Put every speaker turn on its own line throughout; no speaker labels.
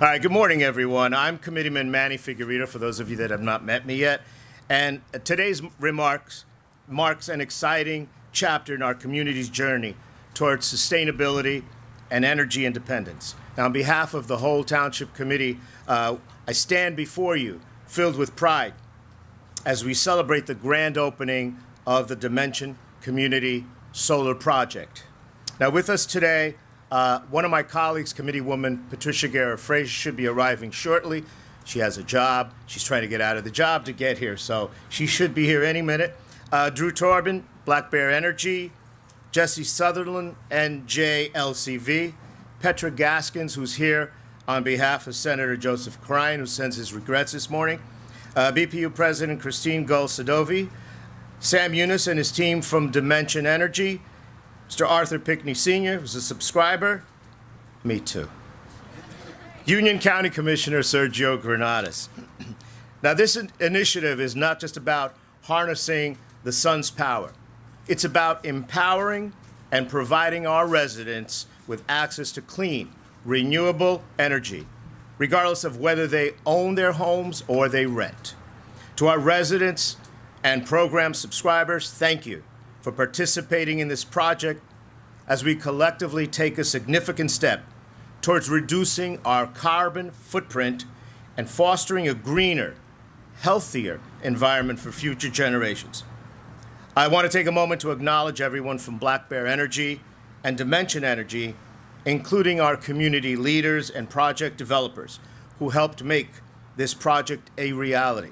All right, good morning, everyone. I'm Committeeman Manny Figueredo, for those of you that have not met me yet. And today's remarks marks an exciting chapter in our community's journey towards sustainability and energy independence. Now, on behalf of the whole Township Committee, I stand before you filled with pride as we celebrate the grand opening of the Dimension Community Solar Project. Now, with us today, one of my colleagues, Committeewoman Patricia Guerra-Fraser, should be arriving shortly. She has a job. She's trying to get out of the job to get here, so she should be here any minute. Drew Torben, Black Bear Energy, Jesse Sutherland, NJLCV, Petra Gaskins, who's here on behalf of Senator Joseph Crine, who sends his regrets this morning, BPU President Christine Gull-Sadovi, Sam Eunice and his team from Dimension Energy, Mr. Arthur Pickney Sr., who's a subscriber. Me too. Union County Commissioner Sergio Granados. Now, this initiative is not just about harnessing the sun's power. It's about empowering and providing our residents with access to clean, renewable energy, regardless of whether they own their homes or they rent. To our residents and program subscribers, thank you for participating in this project as we collectively take a significant step towards reducing our carbon footprint and fostering a greener, healthier environment for future generations. I want to take a moment to acknowledge everyone from Black Bear Energy and Dimension Energy, including our community leaders and project developers who helped make this project a reality.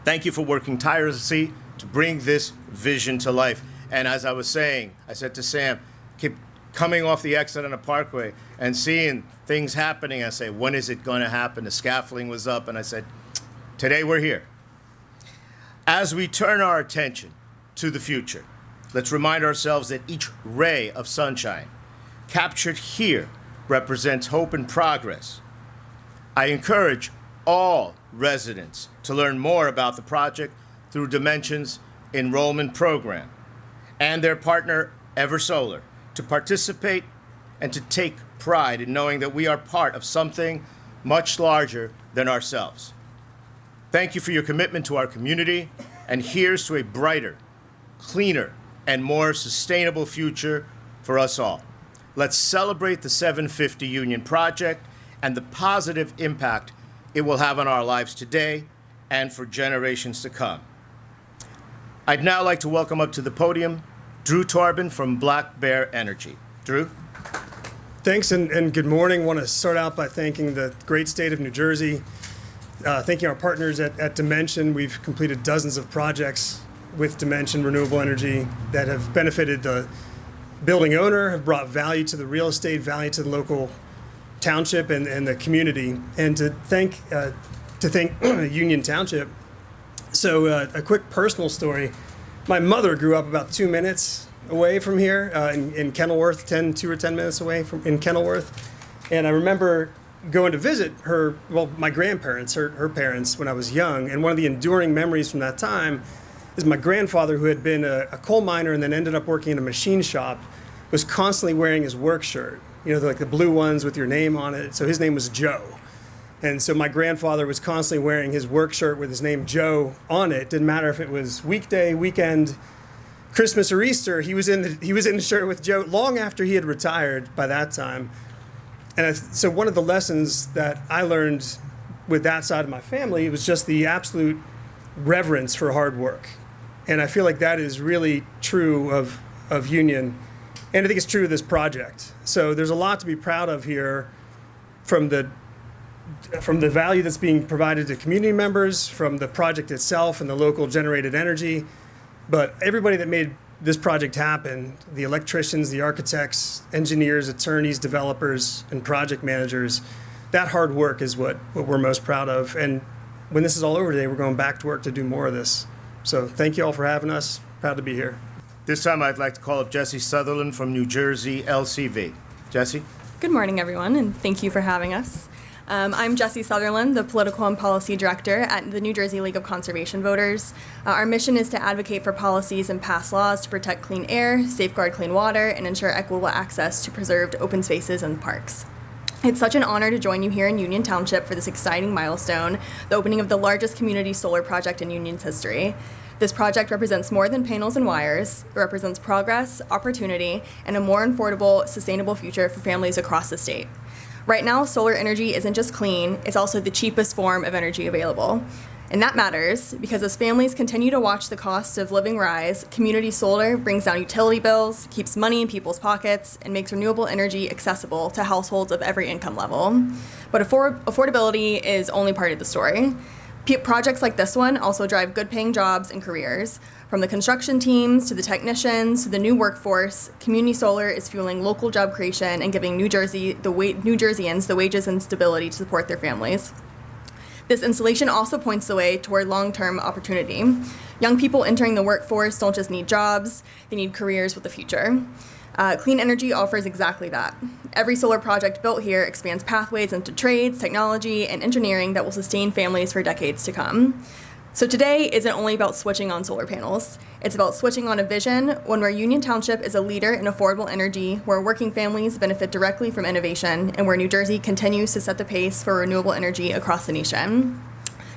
Thank you for working tirelessly to bring this vision to life. And as I was saying, I said to Sam, keep coming off the exit on the Parkway and seeing things happening. I say, when is it going to happen? The scaffolding was up, and I said, today we're here. As we turn our attention to the future, let's remind ourselves that each ray of sunshine captured here represents hope and progress. I encourage all residents to learn more about the project through Dimension's enrollment program and their partner, Eversolar, to participate and to take pride in knowing that we are part of something much larger than ourselves. Thank you for your commitment to our community, and here's to a brighter, cleaner, and more sustainable future for us all. Let's celebrate the 750 Union Project and the positive impact it will have on our lives today and for generations to come. I'd now like to welcome up to the podium Drew Torben from Black Bear Energy. Drew?
Thanks and good morning. I want to start out by thanking the great state of New Jersey, thanking our partners at Dimension. We've completed dozens of projects with Dimension Renewable Energy that have benefited the building owner, have brought value to the real estate, value to the local township and the community, and to thank Union Township. So a quick personal story. My mother grew up about 2 minutes away from here in Kenilworth, 2 or 10 minutes away in Kenilworth. And I remember going to visit my grandparents, her parents, when I was young. And one of the enduring memories from that time is my grandfather, who had been a coal miner and then ended up working in a machine shop, was constantly wearing his work shirt, like the blue ones with your name on it. So his name was Joe. And so my grandfather was constantly wearing his work shirt with his name Joe on it. Didn't matter if it was weekday, weekend, Christmas, or Easter. He was in the shirt with Joe long after he had retired by that time. And so one of the lessons that I learned with that side of my family was just the absolute reverence for hard work. And I feel like that is really true of Union. And I think it's true of this project. So there's a lot to be proud of here from the value that's being provided to community members, from the project itself and the local generated energy. But everybody that made this project happen, the electricians, the architects, engineers, attorneys, developers, and project managers, that hard work is what we're most proud of. And when this is all over today, we're going back to work to do more of this. So thank you all for having us. Proud to be here.
This time I'd like to call up Jesse Sutherland from New Jersey LCV. Jesse?
Good morning, everyone, and thank you for having us. I'm Jesse Sutherland, the Political and Policy Director at the New Jersey League of Conservation Voters. Our mission is to advocate for policies and pass laws to protect clean air, safeguard clean water, and ensure equitable access to preserved open spaces and parks. It's such an honor to join you here in Union Township for this exciting milestone, the opening of the largest community solar project in Union's history. This project represents more than panels and wires. It represents progress, opportunity, and a more affordable, sustainable future for families across the state. Right now, solar energy isn't just clean, it's also the cheapest form of energy available. And that matters because as families continue to watch the cost of living rise, community solar brings down utility bills, keeps money in people's pockets, and makes renewable energy accessible to households of every income level. But affordability is only part of the story. Projects like this one also drive good-paying jobs and careers. From the construction teams to the technicians to the new workforce, community solar is fueling local job creation and giving New Jerseyans the wages and stability to support their families. This installation also points the way toward long-term opportunity. Young people entering the workforce don't just need jobs, they need careers with a future. Clean energy offers exactly that. Every solar project built here expands pathways into trades, technology, and engineering that will sustain families for decades to come. So today isn't only about switching on solar panels. It's about switching on a vision, one where Union Township is a leader in affordable energy, where working families benefit directly from innovation, and where New Jersey continues to set the pace for renewable energy across the nation.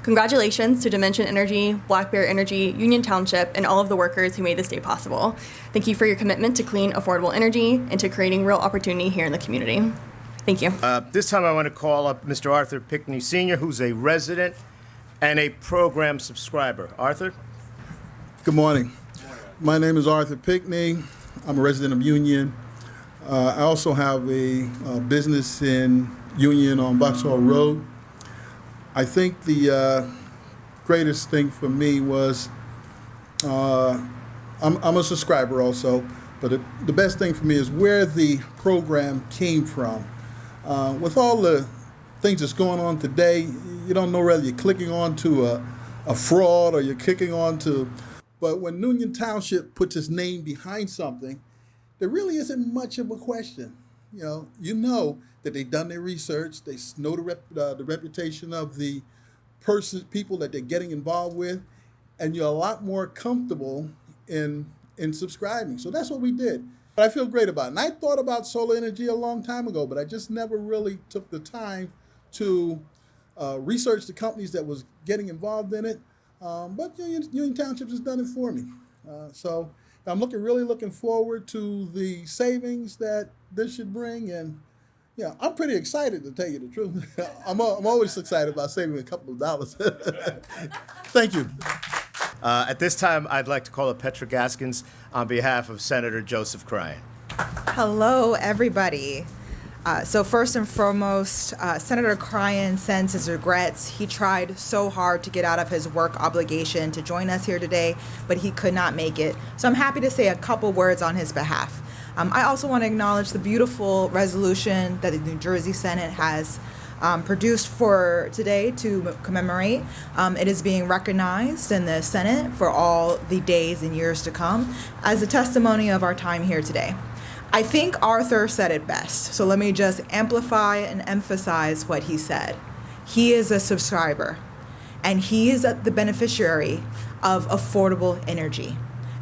Congratulations to Dimension Energy, Black Bear Energy, Union Township, and all of the workers who made this day possible. Thank you for your commitment to clean, affordable energy and to creating real opportunity here in the community. Thank you.
This time I want to call up Mr. Arthur Pickney Sr., who's a resident and a program subscriber. Arthur?
Good morning. My name is Arthur Pickney. I'm a resident of Union. I also have a business in Union on Boxhall Road. I think the greatest thing for me was I'm a subscriber also, but the best thing for me is where the program came from. With all the things that's going on today, you don't know whether you're clicking on to a fraud or you're clicking on to, but when Union Township puts its name behind something, there really isn't much of a question. You know that they've done their research, they know the reputation of the people that they're getting involved with, and you're a lot more comfortable in subscribing. So that's what we did. But I feel great about it. And I thought about solar energy a long time ago, but I just never really took the time to research the companies that was getting involved in it. But Union Township has done it for me. So I'm really looking forward to the savings that this should bring. And I'm pretty excited, to tell you the truth. I'm always excited about saving a couple of dollars. Thank you.
At this time, I'd like to call up Petra Gaskins on behalf of Senator Joseph Cryan.
Hello, everybody. So first and foremost, Senator Cryan sends his regrets. He tried so hard to get out of his work obligation to join us here today, but he could not make it. So I'm happy to say a couple words on his behalf. I also want to acknowledge the beautiful resolution that the New Jersey Senate has produced for today to commemorate. It is being recognized in the Senate for all the days and years to come as a testimony of our time here today. I think Arthur said it best, so let me just amplify and emphasize what he said. He is a subscriber, and he is the beneficiary of affordable energy,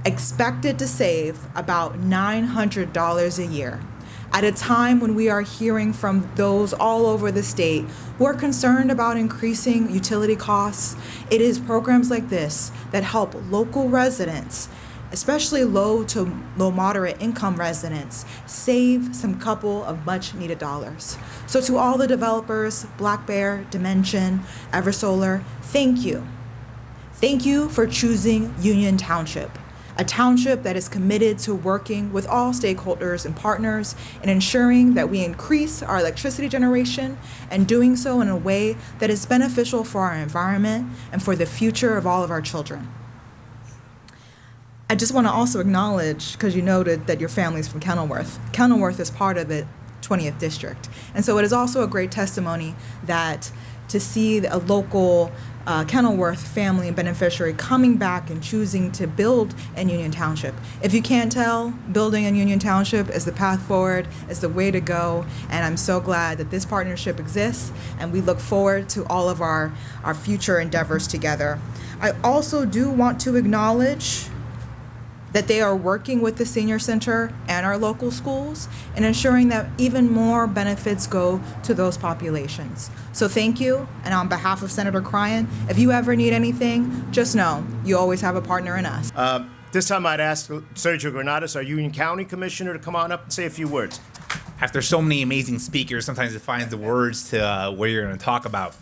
expected to save about $900 a year. At a time when we are hearing from those all over the state who are concerned about increasing utility costs, it is programs like this that help local residents, especially low to low moderate income residents, save some couple of much needed dollars. So to all the developers, Black Bear, Dimension, Eversolar, thank you. Thank you for choosing Union Township, a township that is committed to working with all stakeholders and partners and ensuring that we increase our electricity generation and doing so in a way that is beneficial for our environment and for the future of all of our children. I just want to also acknowledge, because you noted that your family's from Kenilworth. Kenilworth is part of the 20th district. And so it is also a great testimony that to see a local Kenilworth family and beneficiary coming back and choosing to build in Union Township. If you can't tell, building in Union Township is the path forward, is the way to go, and I'm so glad that this partnership exists, and we look forward to all of our future endeavors together. I also do want to acknowledge that they are working with the senior center and our local schools and ensuring that even more benefits go to those populations. So thank you, and on behalf of Senator Cryan, if you ever need anything, just know you always have a partner in us.
This time I'd ask Sergio Granados, our Union County Commissioner, to come on up and say a few words.
After so many amazing speakers, sometimes it finds the words to what you're going to talk about.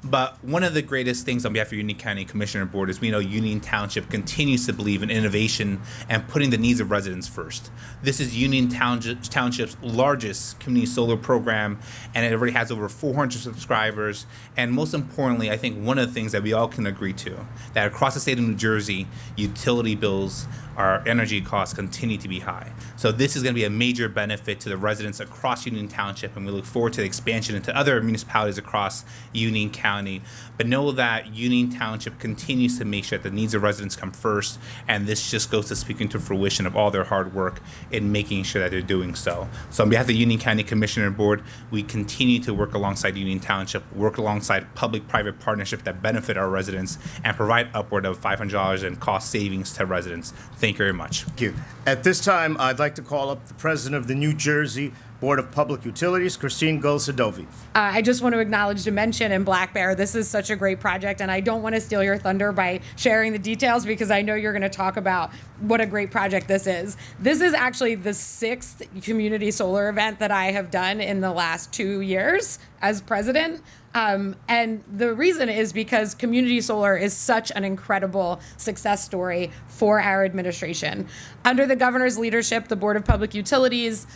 But one of the greatest things on behalf of Union County Commissioner Board is we know Union Township continues to believe in innovation and putting the needs of residents first. This is Union Township's largest community solar program, and it already has over 400 subscribers. And most importantly, I think one of the things that we all can agree to, that across the state of New Jersey, utility bills, our energy costs continue to be high. So this is going to be a major benefit to the residents across Union Township, and we look forward to the expansion into other municipalities across Union County. But know that Union Township continues to make sure that the needs of residents come first, and this just goes to speaking to fruition of all their hard work in making sure that they're doing so. So on behalf of the Union County Commissioner Board, we continue to work alongside Union Township, work alongside public-private partnerships that benefit our residents, and provide upward of $500 in cost savings to residents. Thank you very much.
Thank you. At this time, I'd like to call up the president of the New Jersey Board of Public Utilities, Christine Gulsadovi.
I just want to acknowledge Dimension and Black Bear. This is such a great project, and I don't want to steal your thunder by sharing the details because I know you're going to talk about what a great project this is. This is actually the 6th community solar event that I have done in the last 2 years as president. And the reason is because community solar is such an incredible success story for our administration. Under the governor's leadership, the Board of Public Utilities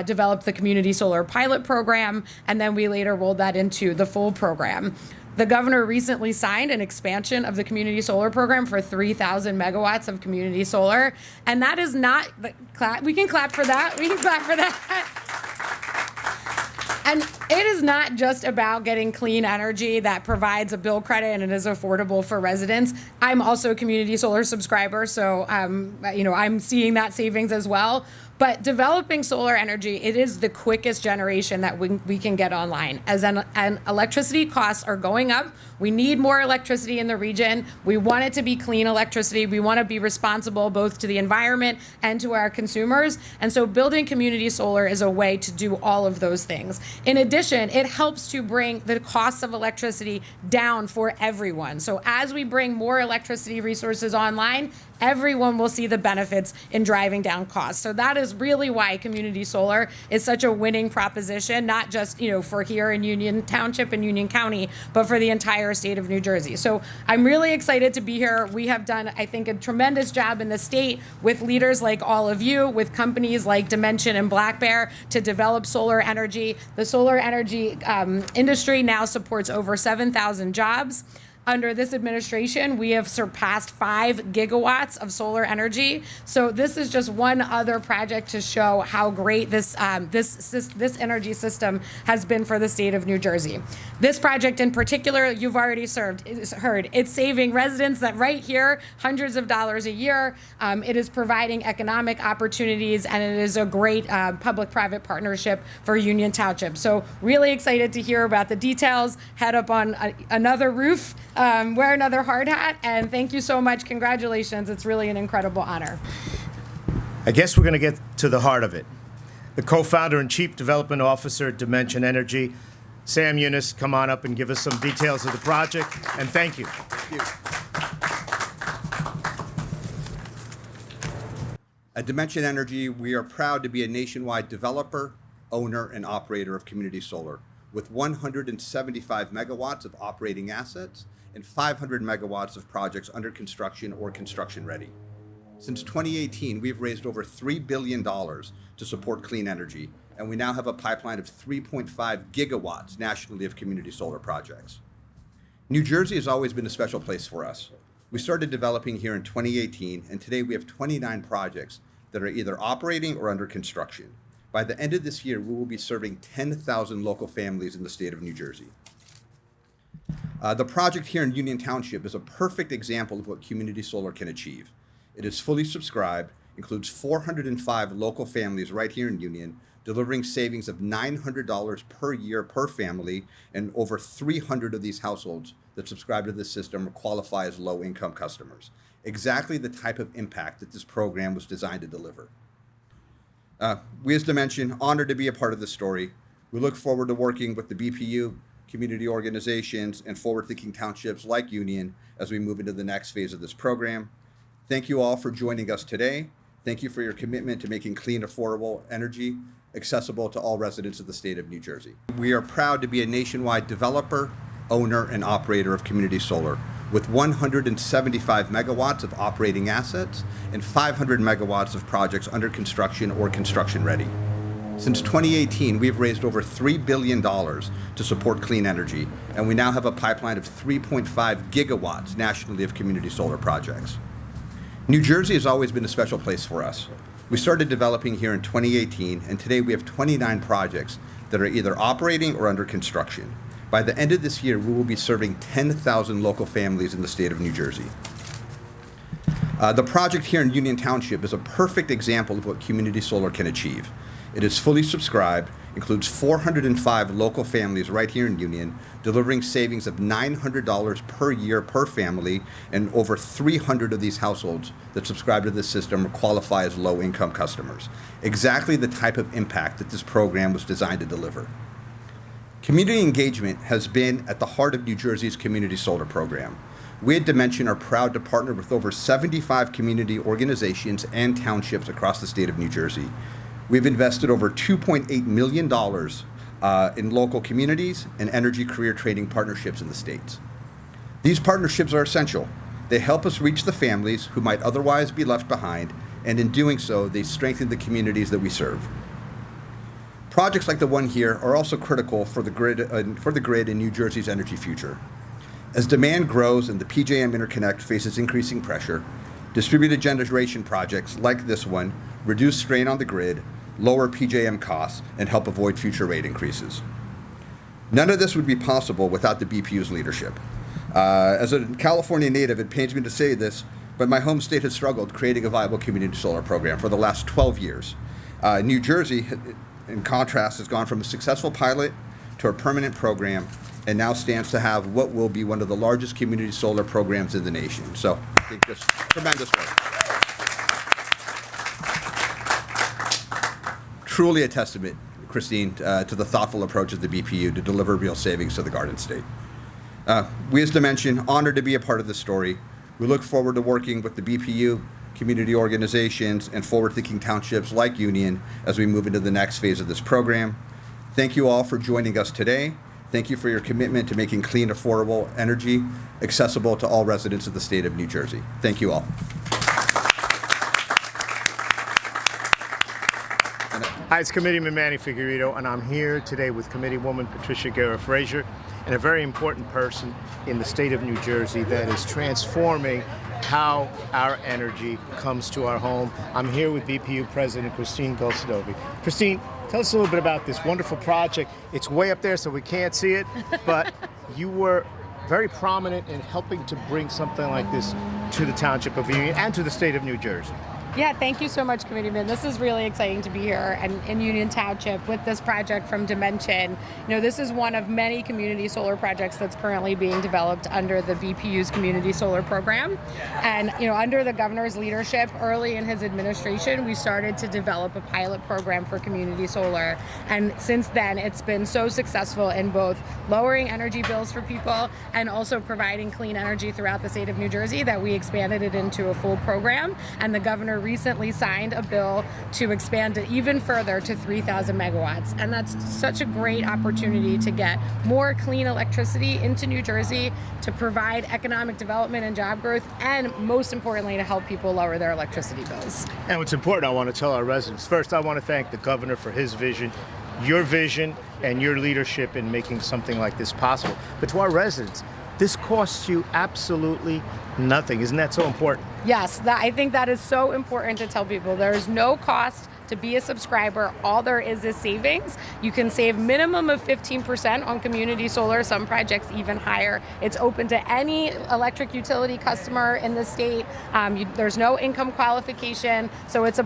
developed the community solar pilot program, and then we later rolled that into the full program. The governor recently signed an expansion of the community solar program for 3,000 megawatts of community solar, and that is not, we can clap for that, we can clap for that. And it is not just about getting clean energy that provides a bill credit and it is affordable for residents. I'm also a community solar subscriber, so I'm seeing that savings as well. But developing solar energy, it is the quickest generation that we can get online. As electricity costs are going up, we need more electricity in the region. We want it to be clean electricity. We want to be responsible both to the environment and to our consumers. And so building community solar is a way to do all of those things. In addition, it helps to bring the costs of electricity down for everyone. So as we bring more electricity resources online, everyone will see the benefits in driving down costs. So that is really why community solar is such a winning proposition, not just, for here in Union Township and Union County, but for the entire state of New Jersey. So I'm really excited to be here. We have done, I think, a tremendous job in the state with leaders like all of you, with companies like Dimension and Black Bear to develop solar energy. The solar energy industry now supports over 7,000 jobs. Under this administration, we have surpassed 5 gigawatts of solar energy. So this is just one other project to show how great this energy system has been for the state of New Jersey. This project in particular, you've already heard, it's saving residents that right here hundreds of dollars a year. It is providing economic opportunities, and it is a great public-private partnership for Union Township. So really excited to hear about the details. Head up on another roof. Wear another hard hat, and thank you so much. Congratulations. It's really an incredible honor.
I guess we're going to get to the heart of it. The co-founder and chief development officer at Dimension Energy, Sam Yunus, come on up and give us some details of the project, and thank you.
At Dimension Energy, we are proud to be a nationwide developer, owner, and operator of community solar with 175 megawatts of operating assets and 500 megawatts of projects under construction or construction ready. Since 2018, we've raised over $3 billion to support clean energy, and we now have a pipeline of 3.5 gigawatts nationally of community solar projects. New Jersey has always been a special place for us. We started developing here in 2018, and today we have 29 projects that are either operating or under construction. By the end of this year, we will be serving 10,000 local families in the state of New Jersey. The project here in Union Township is a perfect example of what community solar can achieve. It is fully subscribed, includes 405 local families right here in Union delivering savings of $900 per year per family, and over 300 of these households that subscribe to this system qualify as low-income customers. Exactly the type of impact that this program was designed to deliver. We as Dimension, honored to be a part of this story. We look forward to working with the BPU, community organizations, and forward-thinking townships like Union as we move into the next phase of this program. Thank you all for joining us today. Thank you for your commitment to making clean, affordable energy accessible to all residents of the state of New Jersey. We are proud to be a nationwide developer, owner, and operator of community solar with 175 megawatts of operating assets and 500 megawatts of projects under construction or construction ready. Since 2018, we've raised over $3 billion to support clean energy, and we now have a pipeline of 3.5 gigawatts nationally of community solar projects. New Jersey has always been a special place for us. We started developing here in 2018, and today we have 29 projects that are either operating or under construction. By the end of this year, we will be serving 10,000 local families in the state of New Jersey. The project here in Union Township is a perfect example of what community solar can achieve. It is fully subscribed, includes 405 local families right here in Union, delivering savings of $900 per year per family, and over 300 of these households that subscribe to this system qualify as low-income customers. Exactly the type of impact that this program was designed to deliver. Community engagement has been at the heart of New Jersey's community solar program. We at Dimension are proud to partner with over 75 community organizations and townships across the state of New Jersey. We've invested over $2.8 million in local communities and energy career training partnerships in the states. These partnerships are essential. They help us reach the families who might otherwise be left behind, and in doing so, they strengthen the communities that we serve. Projects like the one here are also critical for the grid in New Jersey's energy future. As demand grows and the PJM interconnect faces increasing pressure, distributed generation projects like this one reduce strain on the grid, lower PJM costs, and help avoid future rate increases. None of this would be possible without the BPU's leadership. As a California native, it pains me to say this, but my home state has struggled creating a viable community solar program for the last 12 years. New Jersey, in contrast, has gone from a successful pilot to a permanent program and now stands to have what will be one of the largest community solar programs in the nation. So I think this is tremendous work. Truly a testament, Christine, to the thoughtful approach of the BPU to deliver real savings to the Garden State. We as Dimension, honored to be a part of this story. We look forward to working with the BPU, community organizations, and forward-thinking townships like Union as we move into the next phase of this program. Thank you all for joining us today. Thank you for your commitment to making clean, affordable energy accessible to all residents of the state of New Jersey. Thank you all.
Hi, it's Committeeman Manny Figueredo, and I'm here today with Committeewoman Patricia Guerra-Frazier, and a very important person in the state of New Jersey that is transforming how our energy comes to our home. I'm here with BPU President Christine Golsodovi. Christine, tell us a little bit about this wonderful project. It's way up there, so we can't see it, but you were very prominent in helping to bring something like this to the Township of Union and to the state of New Jersey.
Yeah, thank you so much, Committeeman. This is really exciting to be here and in Union Township with this project from Dimension. You know, this is one of many community solar projects that's currently being developed under the BPU's community solar program. And, you know, under the governor's leadership, early in his administration, we started to develop a pilot program for community solar. And since then, it's been so successful in both lowering energy bills for people and also providing clean energy throughout the state of New Jersey that we expanded it into a full program. And the governor recently signed a bill to expand it even further to 3,000 megawatts. And that's such a great opportunity to get more clean electricity into New Jersey, to provide economic development and job growth, and most importantly, to help people lower their electricity bills.
And what's important, I want to tell our residents, first, I want to thank the governor for his vision, and your leadership in making something like this possible. But to our residents, this costs you absolutely nothing. Isn't that so important?
Yes, I think that is so important to tell people. There is no cost to be a subscriber. All there is savings. You can save minimum of 15% on community solar, some projects even higher. It's open to any electric utility customer in the state. There's no income qualification. So it's a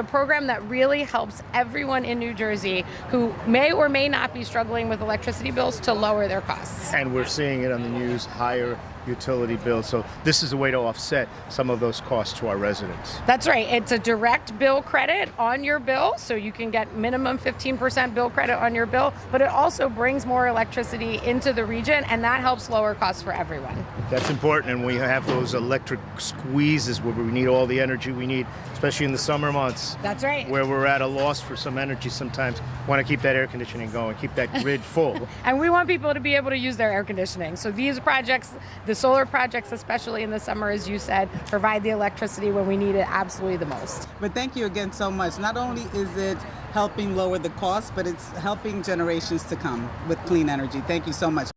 program that really helps everyone in New Jersey who may or may not be struggling with electricity bills to lower their costs.
And we're seeing it on the news, higher utility bills. So this is a way to offset some of those costs to our residents.
That's right. It's a direct bill credit on your bill, so you can get minimum 15% bill credit on your bill, but it also brings more electricity into the region, and that helps lower costs for everyone.
That's important, and we have those electric squeezes where we need all the energy we need, especially in the summer months.
That's right.
Where we're at a loss for some energy sometimes. Want to keep that air conditioning going, keep that grid full.
And we want people to be able to use their air conditioning. So these projects, the solar projects, especially in the summer, as you said, provide the electricity when we need it absolutely the most.
But thank you again so much. Not only is it helping lower the cost, but it's helping generations to come with clean energy. Thank you so much.